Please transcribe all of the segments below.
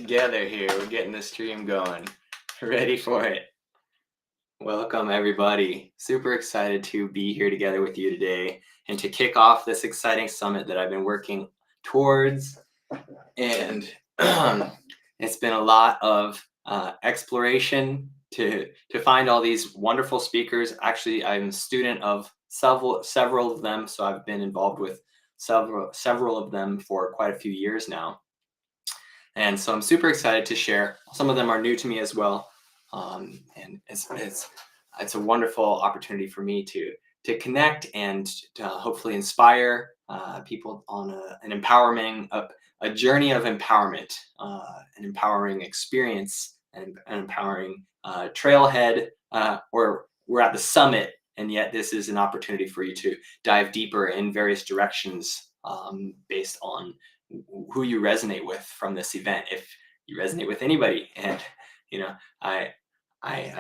together here. We're getting the stream going. Ready for it. Welcome, everybody. Super excited to be here together with you today and to kick off this exciting summit that I've been working towards. And it's been a lot of exploration to find all these wonderful speakers. Actually, I'm a student of several of them, so I've been involved with several of them for quite a few years now. And so I'm super excited to share. Some of them are new to me as well, and it's a wonderful opportunity for me to connect and to hopefully inspire people on an empowering a journey of empowerment, an empowering experience, and an empowering trailhead. Or we're at the summit, and yet this is an opportunity for you to dive deeper in various directions based on who you resonate with from this event. If you resonate with anybody, and I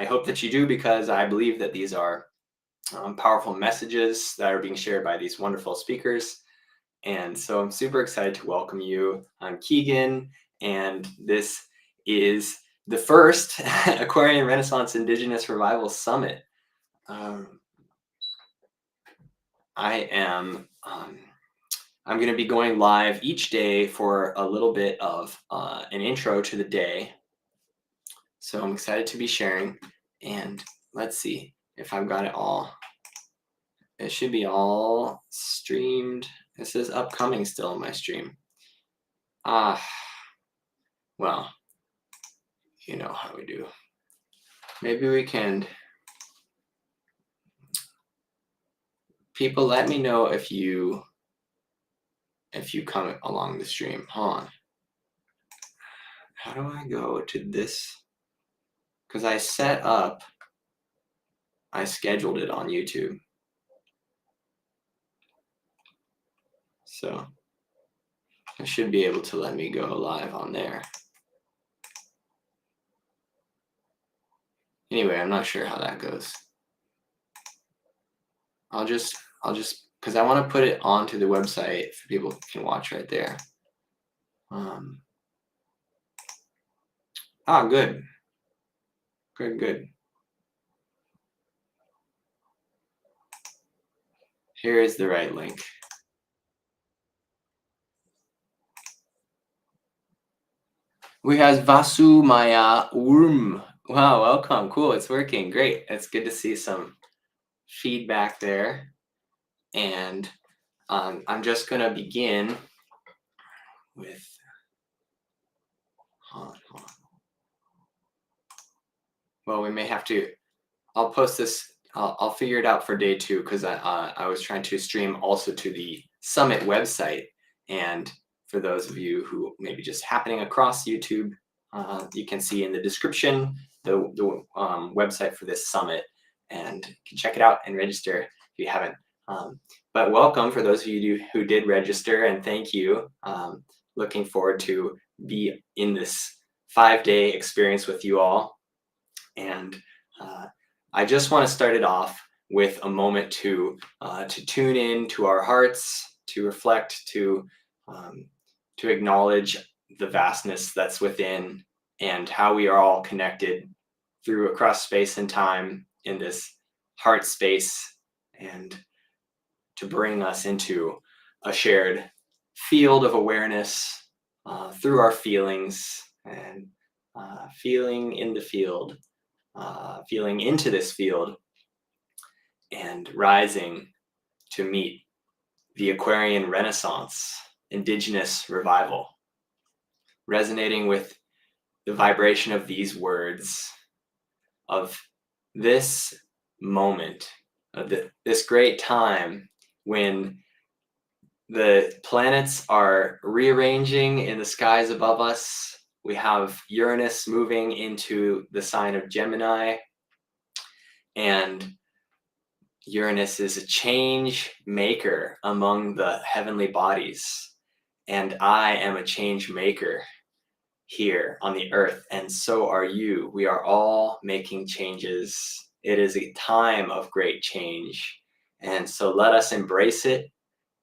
hope that you do, because I believe that these are powerful messages that are being shared by these wonderful speakers. And so I'm super excited to welcome you. I'm Keegan, and this is the first Aquarian Renaissance Indigenous Revival Summit. I'm going to be going live each day for a little bit of an intro to the day. So I'm excited to be sharing. And let's see if I've got it all. It should be all streamed. It says upcoming still in my stream. Well, you know how we do. Maybe we can. People, let me know if you come along the stream. Hold on. How do I go to this? Because I scheduled it on YouTube. So I should be able to let me go live on there. Anyway, I'm not sure how that goes. I'll just, because I want to put it onto the website for people can watch right there. Good. Good. Here is the right link. We have Vasu Maya Urm. Wow, welcome. Cool, it's working. Great. It's good to see some feedback there. And I'm just going to begin with, hold on. Well, we may have to, I'll post this, I'll figure it out for day 2, because I was trying to stream also to the summit website. And for those of you who may be just happening across YouTube, you can see in the description the website for this summit, and you can check it out and register if you haven't. But welcome for those of you who did register, and thank you. Looking forward to be in this 5-day experience with you all. And I just want to start it off with a moment to tune in to our hearts, to reflect, to acknowledge the vastness that's within, and how we are all connected through across space and time in this heart space, and to bring us into a shared field of awareness through our feelings, and feeling in the field, feeling into this field, and rising to meet the Aquarian Renaissance Indigenous Revival, resonating with the vibration of these words, of this moment, of this great time when the planets are rearranging in the skies above us. We have Uranus moving into the sign of Gemini, and Uranus is a change maker among the heavenly bodies, and I am a change maker here on the earth, and so are you. We are all making changes. It is a time of great change, and so let us embrace it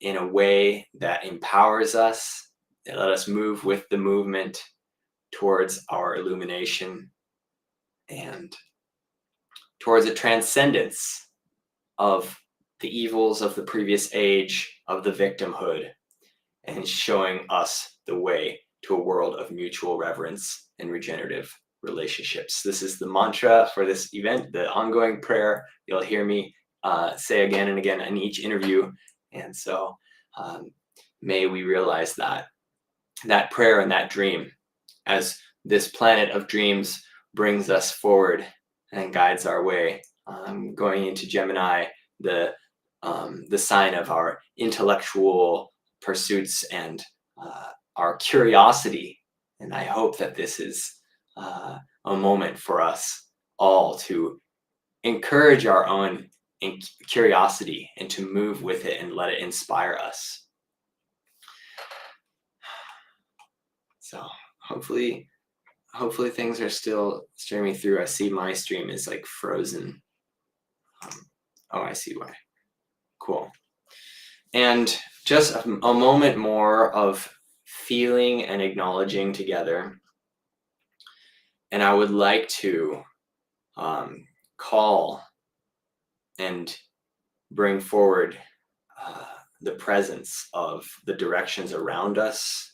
in a way that empowers us, and let us move with the movement towards our illumination and towards a transcendence of the evils of the previous age, of the victimhood, and showing us the way to a world of mutual reverence and regenerative relationships. This is the mantra for this event, the ongoing prayer you'll hear me say again and again in each interview. And so may we realize that prayer and that dream as this planet of dreams brings us forward and guides our way. Going into Gemini, the sign of our intellectual pursuits and our curiosity. And I hope that this is a moment for us all to encourage our own curiosity and to move with it and let it inspire us. So hopefully things are still streaming through. I see my stream is like frozen. Oh, I see why. Cool. And just a moment more of feeling and acknowledging together. And I would like to call and bring forward the presence of the directions around us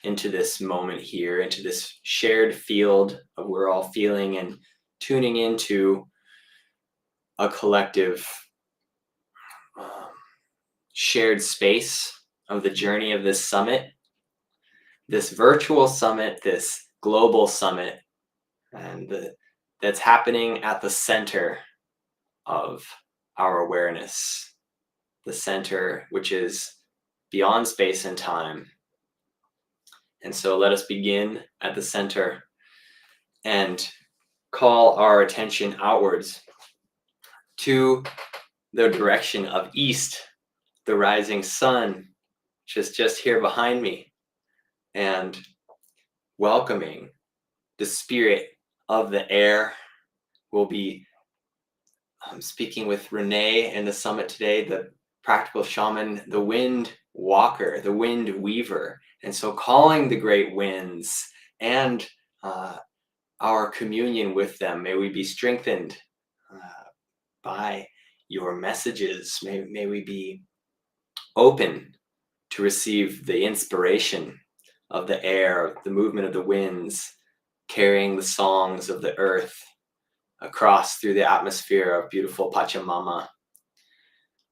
into this moment here, into this shared field of we're all feeling and tuning into a collective shared space of the journey of this summit, this virtual summit, this global summit, and that's happening at the center of our awareness, the center which is beyond space and time. And so let us begin at the center and call our attention outwards to the direction of east, the rising sun, which is just here behind me, and welcoming the spirit of the air. We'll be speaking with Renee in the summit today, the practical shaman, the wind walker, the wind weaver. And so calling the great winds and our communion with them, may we be strengthened by your messages. May we be open to receive the inspiration of the air, the movement of the winds, carrying the songs of the earth across through the atmosphere of beautiful Pachamama.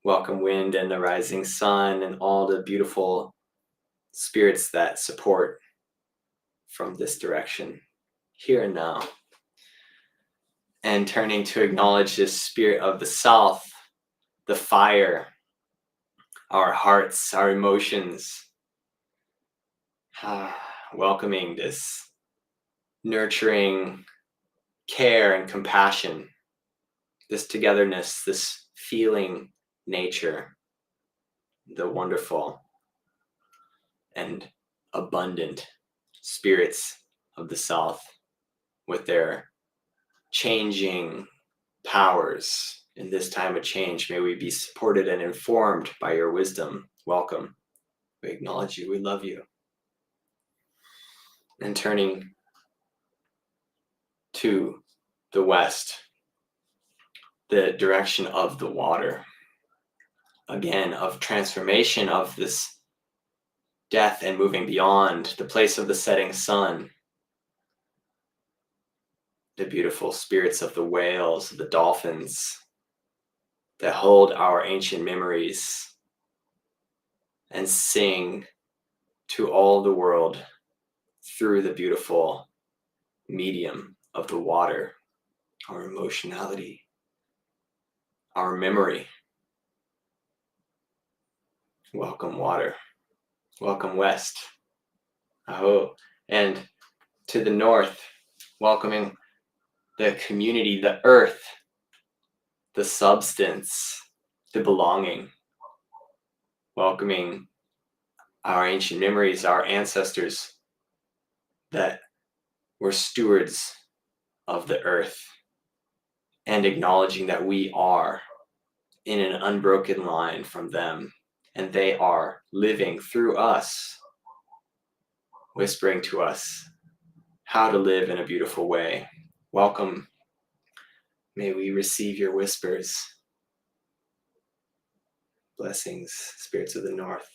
Welcome wind and the rising sun and all the beautiful spirits that support from this direction, here and now. And turning to acknowledge this spirit of the south, the fire, our hearts, our emotions, welcoming this nurturing care and compassion, this togetherness, this feeling nature, the wonderful and abundant spirits of the south with their changing powers in this time of change. May we be supported and informed by your wisdom. Welcome. We acknowledge you. We love you. And turning to the west, the direction of the water, again, of transformation, of this death and moving beyond, the place of the setting sun, the beautiful spirits of the whales, the dolphins that hold our ancient memories and sing to all the world through the beautiful medium of the water, our emotionality, our memory. Welcome water, welcome west. Aho. And to the north, welcoming the community, the earth, the substance, the belonging, welcoming our ancient memories, our ancestors that were stewards of the earth, and acknowledging that we are in an unbroken line from them, and they are living through us, whispering to us how to live in a beautiful way. Welcome. May we receive your whispers. Blessings, spirits of the north.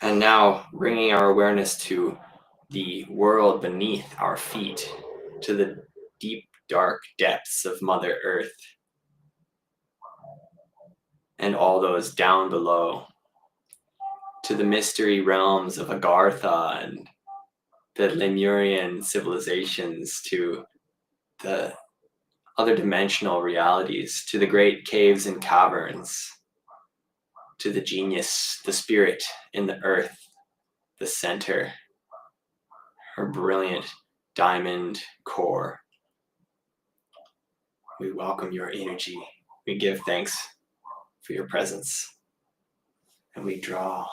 And now bringing our awareness to the world beneath our feet, to the deep, dark depths of Mother Earth, and all those down below, to the mystery realms of Agartha and the Lemurian civilizations, to the other dimensional realities, to the great caves and caverns, to the genius, the spirit in the earth, the center, her brilliant diamond core. We welcome your energy. We give thanks for your presence. And we draw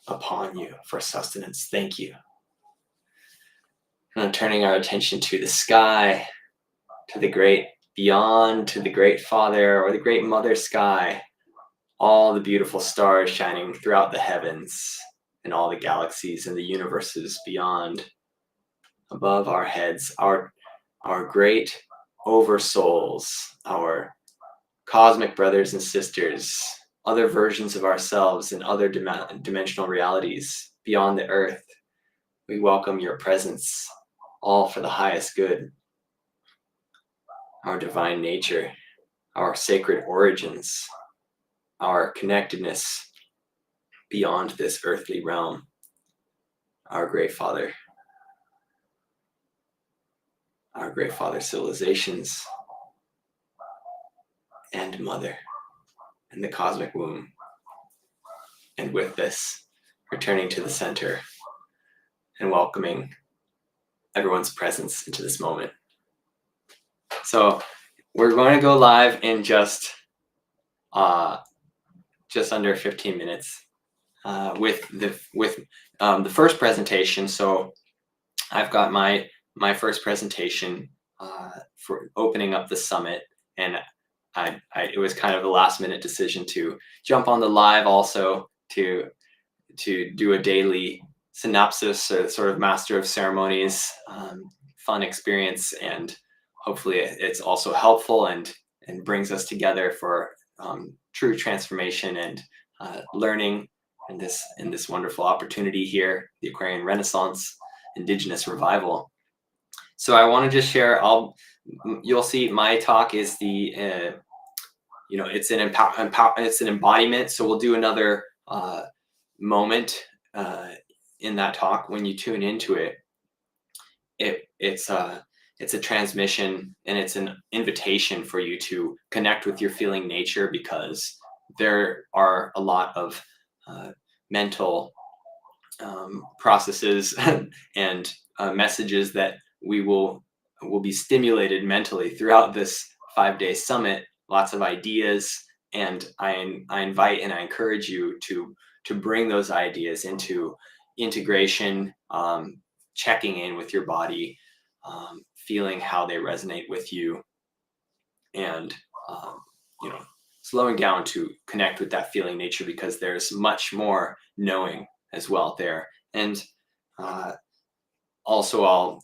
upon you for sustenance. Thank you. And turning our attention to the sky, to the great beyond, to the great Father or the great Mother sky, all the beautiful stars shining throughout the heavens and all the galaxies and the universes beyond, above our heads, our great oversouls, our cosmic brothers and sisters, other versions of ourselves in other dimensional realities beyond the earth. We welcome your presence, all for the highest good. Our divine nature, our sacred origins, our connectedness beyond this earthly realm, our great Father civilizations, and Mother, and the cosmic womb. And with this, returning to the center and welcoming everyone's presence into this moment. So we're going to go live in just under 15 minutes with the first presentation. So I've got my first presentation for opening up the summit, and it was kind of a last minute decision to jump on the live also to do a daily synopsis, or sort of master of ceremonies, fun experience, and hopefully it's also helpful and brings us together for true transformation and learning in this wonderful opportunity here, the Aquarian Renaissance, Indigenous revival. So I want to just share. You'll see my talk is the it's an embodiment. So we'll do another moment in that talk. When you tune into it, it's a transmission, and it's an invitation for you to connect with your feeling nature, because there are a lot of mental processes and messages that will be stimulated mentally throughout this 5-day summit. Lots of ideas, and I invite and I encourage you to bring those ideas into integration, checking in with your body, feeling how they resonate with you, and slowing down to connect with that feeling nature, because there's much more knowing as well there. And also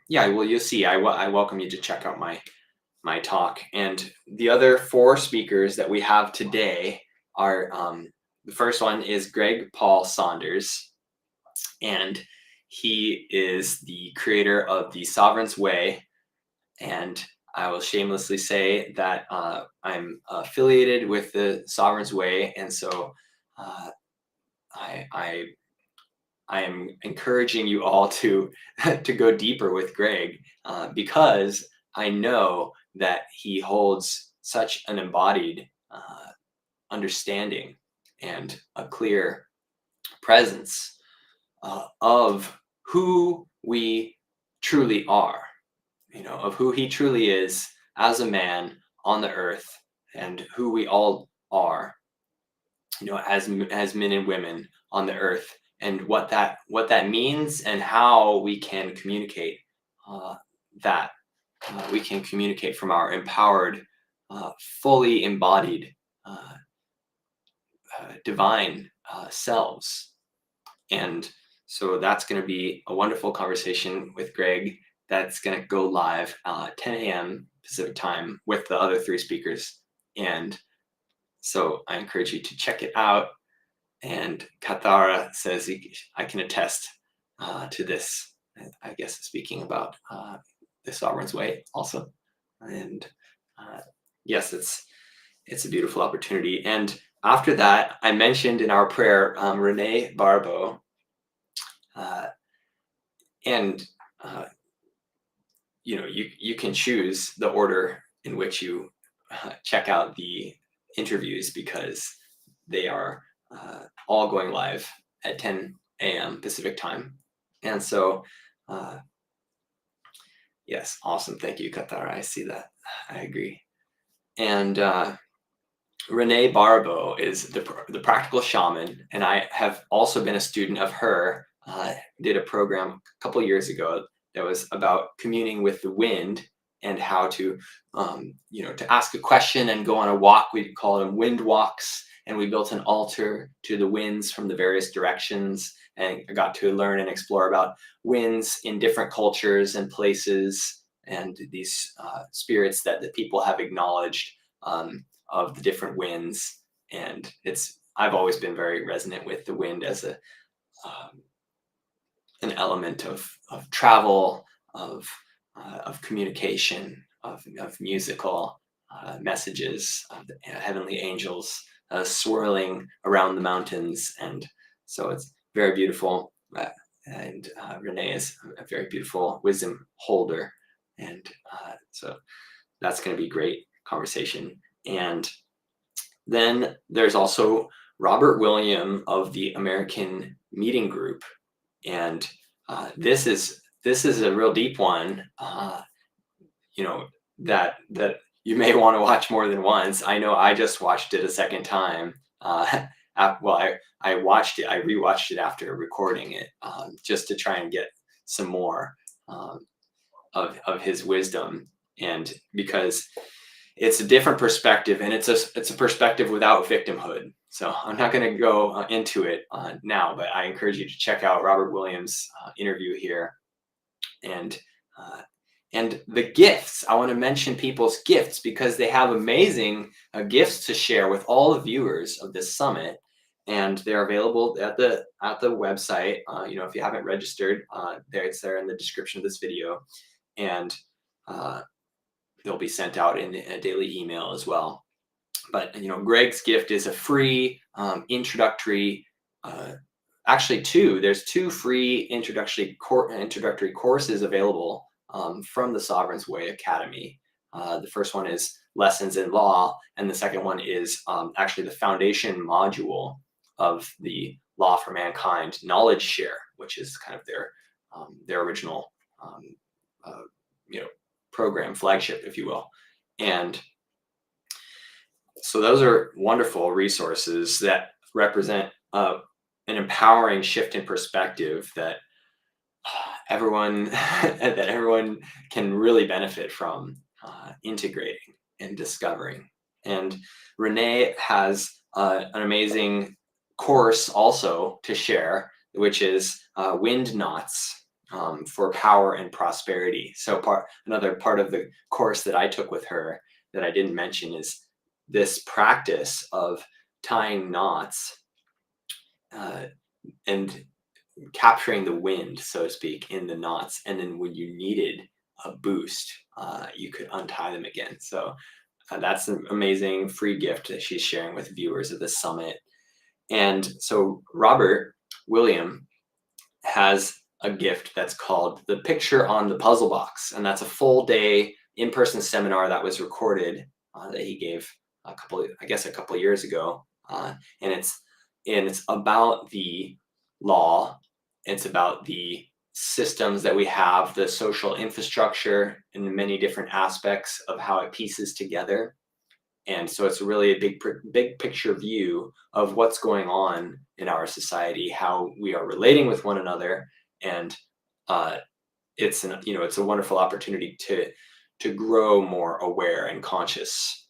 you'll see, I welcome you to check out my talk. And the other 4 speakers that we have today are, the first one is Greg Paul Saunders, and he is the creator of the Sovereign's Way. And I will shamelessly say that I'm affiliated with the Sovereign's Way, and so I am encouraging you all to go deeper with Greg, because I know that he holds such an embodied understanding and a clear presence of who we truly are, of who he truly is as a man on the earth, and who we all are, as men and women on the earth, and what that means, and how we can communicate that. We can communicate from our empowered, fully embodied, divine selves. And So that's going to be a wonderful conversation with Greg. That's going to go live 10 a.m. Pacific time with the other three speakers. And so I encourage you to check it out. And Katara says, I can attest to this, I guess, speaking about the Sovereign's Way also. And yes, it's a beautiful opportunity. And after that, I mentioned in our prayer, Renee Barbeau, and you can choose the order in which you check out the interviews, because they are all going live at 10 a.m. Pacific time. And so, yes, awesome. Thank you, Katara. I see that. I agree. And Renee Barbeau is the practical shaman, and I have also been a student of her. Did a program a couple years ago that was about communing with the wind and how to, to ask a question and go on a walk. We call them wind walks, and we built an altar to the winds from the various directions, and I got to learn and explore about winds in different cultures and places, and these spirits that the people have acknowledged. Of the different winds, and I've always been very resonant with the wind as an element of travel, of communication, of musical messages, of the heavenly angels swirling around the mountains. And so it's very beautiful. And Renee is a very beautiful wisdom holder, and so that's going to be great conversation. And then there's also Robert William of the American Meeting Group, and this is a real deep one. That you may want to watch more than once. I know I just watched it a second time. Well, I watched it. I rewatched it after recording it, just to try and get some more of his wisdom, and because it's a different perspective, and it's a perspective without victimhood. So I'm not going to go into it now, but I encourage you to check out Robert Williams' interview here. And the gifts, I want to mention people's gifts, because they have amazing gifts to share with all the viewers of this summit, and they're available at the website. If you haven't registered, it's there in the description of this video, and they'll be sent out in a daily email as well. But Greg's gift is a free introductory. Actually, there's two free introductory courses available from the Sovereign's Way Academy. The first one is Lessons in Law, and the second one is actually the foundation module of the Law for Mankind Knowledge Share, which is kind of their original program flagship, if you will. And so those are wonderful resources that represent an empowering shift in perspective that everyone can really benefit from integrating and discovering. And Renee has an amazing course also to share, which is Wind Knots for Power and Prosperity. So another part of the course that I took with her that I didn't mention is this practice of tying knots and capturing the wind, so to speak, in the knots. And then when you needed a boost, you could untie them again. So that's an amazing free gift that she's sharing with viewers of this summit. And so Robert William has a gift that's called the Picture on the Puzzle Box, and that's a full day in-person seminar that was recorded that he gave a couple of years ago, and it's about the law. It's about the systems that we have, the social infrastructure, and the many different aspects of how it pieces together. And so it's really a big picture view of what's going on in our society, how we are relating with one another, and it's a wonderful opportunity to grow more aware and conscious,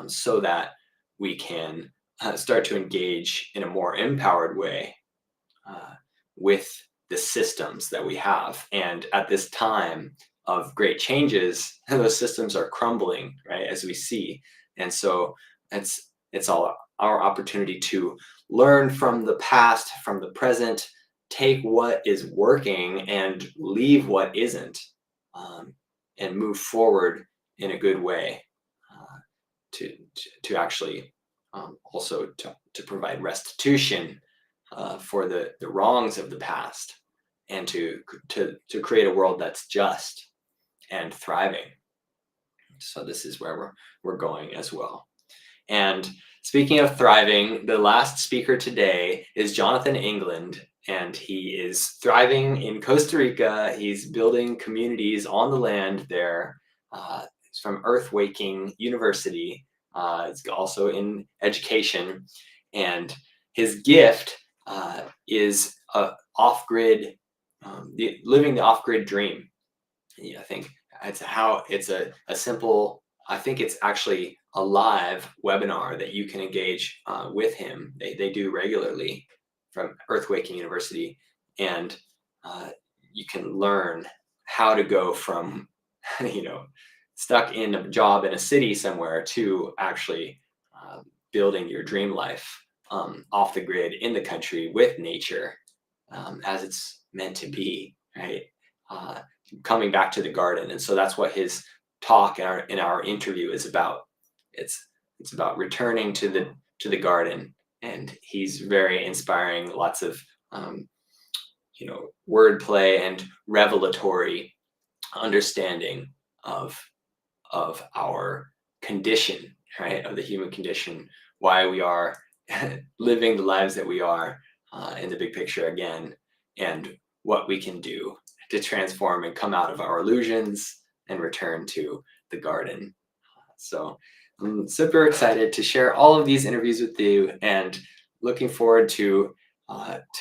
so that we can start to engage in a more empowered way with the systems that we have. And at this time of great changes, those systems are crumbling, right, as we see. And so it's all our opportunity to learn from the past, from the present, take what is working and leave what isn't, and move forward in a good way, to actually, also to provide restitution, for the wrongs of the past, and to create a world that's just and thriving. So this is where we're going as well. And speaking of thriving, the last speaker today is Jonathan England, and he is thriving in Costa Rica. He's building communities on the land there. He's from Earthwaking University. He's also in education, and his gift, is off-grid, living the off-grid dream. Yeah, I think it's a simple, I think it's actually a live webinar that you can engage, with him. They do regularly from Earthwaking University, and you can learn how to go from stuck in a job in a city somewhere to actually, building your dream life, off the grid in the country with nature, as it's meant to be, right? Coming back to the garden. And so that's what his talk in our interview is about. It's about returning to the garden, and he's very inspiring. Lots of, wordplay and revelatory understanding of our condition, right? Of the human condition, why we are living the lives that we are, in the big picture again, and what we can do to transform and come out of our illusions and return to the garden. So I'm super excited to share all of these interviews with you, and looking forward to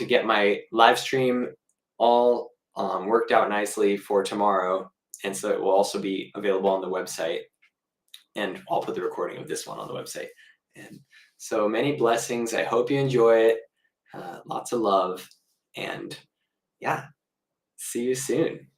get my live stream all, worked out nicely for tomorrow. And so it will also be available on the website, and I'll put the recording of this one on the website. And so many blessings. I hope you enjoy it. Lots of love, and yeah, see you soon.